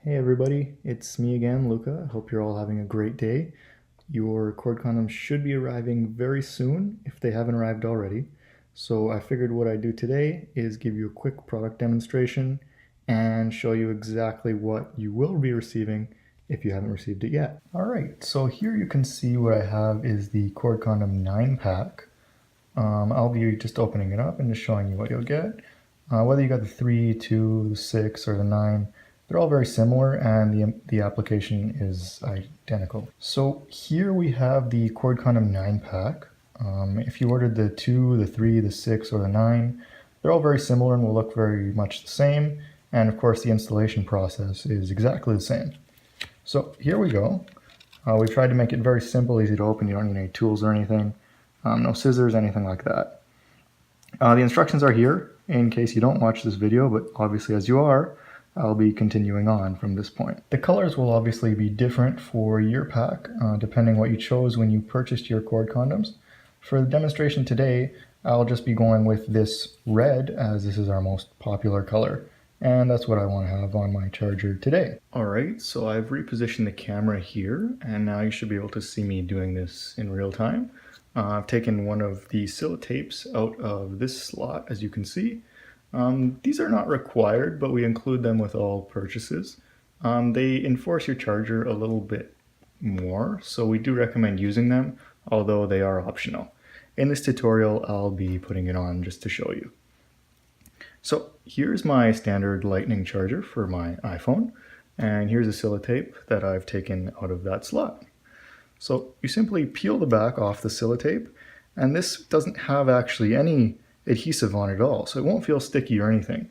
Hey everybody, it's me again, Luca. I hope you're all having a great day. Your cord condoms should be arriving very soon if they haven't arrived already. So I figured what I'd do today is give you a quick product demonstration and show you exactly what you will be receiving if you haven't received it yet. Alright, so here you can see what I have is the Cord Condom 9 pack. I'll be just opening it up and just showing you what you'll get. Whether you got the 3, 2, the 6, or the 9, they're all very similar and the application is identical. So here we have the Cord Condom 9 pack. If you ordered the 2, the 3, the 6, or the 9, they're all very similar and will look very much the same. And of course the installation process is exactly the same. So here we go. We tried to make it very simple, easy to open. You don't need any tools or anything. No scissors, anything like that. The instructions are here in case you don't watch this video, but obviously as you are, I'll be continuing on from this point. The colors will obviously be different for your pack, depending what you chose when you purchased your cord condoms. For the demonstration today, I'll just be going with this red, as this is our most popular color, and that's what I want to have on my charger today. Alright, so I've repositioned the camera here, and now you should be able to see me doing this in real time. I've taken one of the tapes out of this slot, as you can see. These are not required, but we include them with all purchases. They enforce your charger a little bit more, so we do recommend using them, although they are optional. In this tutorial, I'll be putting it on just to show you. So here's my standard lightning charger for my iPhone, and here's a tape that I've taken out of that slot. So you simply peel the back off the tape, and this doesn't have actually any adhesive on it at all, so it won't feel sticky or anything.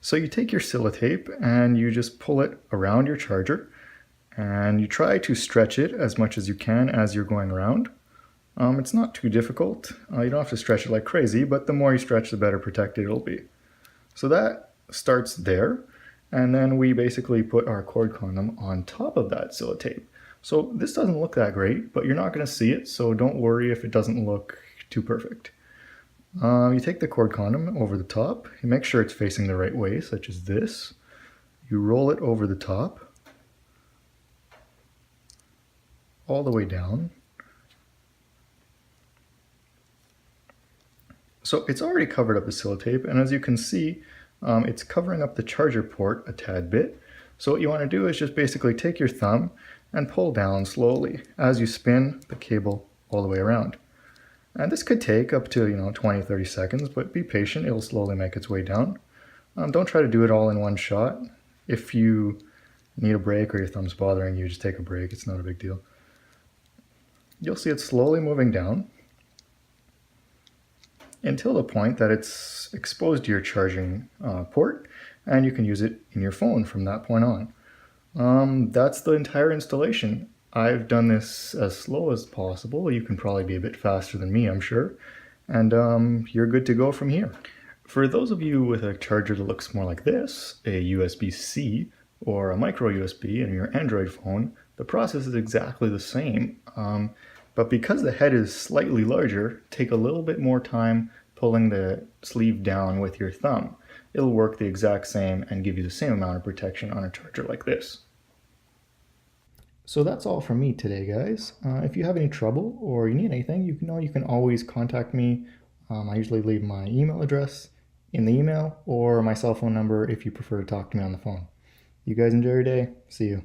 So you take your tape and you just pull it around your charger, and you try to stretch it as much as you can as you're going around. It's not too difficult. You don't have to stretch it like crazy, but the more you stretch, the better protected it'll be. So that starts there, and then we basically put our cord condom on top of that tape. So this doesn't look that great, but you're not going to see it, so don't worry if it doesn't look too perfect. You take the cord condom over the top, you make sure it's facing the right way, such as this. You roll it over the top, all the way down. So it's already covered up the tape, and as you can see, it's covering up the charger port a tad bit. So what you want to do is just basically take your thumb and pull down slowly as you spin the cable all the way around. And this could take up to 20-30 seconds, but be patient, it'll slowly make its way down. Don't try to do it all in one shot. If you need a break or your thumb's bothering you, just take a break, it's not a big deal. You'll see it slowly moving down until the point that it's exposed to your charging port, and you can use it in your phone from that point on. That's the entire installation. I've done this as slow as possible. You can probably be a bit faster than me, I'm sure. And you're good to go from here. For those of you with a charger that looks more like this, a USB-C or a micro USB in your Android phone, the process is exactly the same. But because the head is slightly larger, take a little bit more time pulling the sleeve down with your thumb. It'll work the exact same and give you the same amount of protection on a charger like this. So that's all from me today, guys. If you have any trouble or you need anything, you can always contact me. I usually leave my email address in the email or my cell phone number if you prefer to talk to me on the phone. You guys enjoy your day. See you.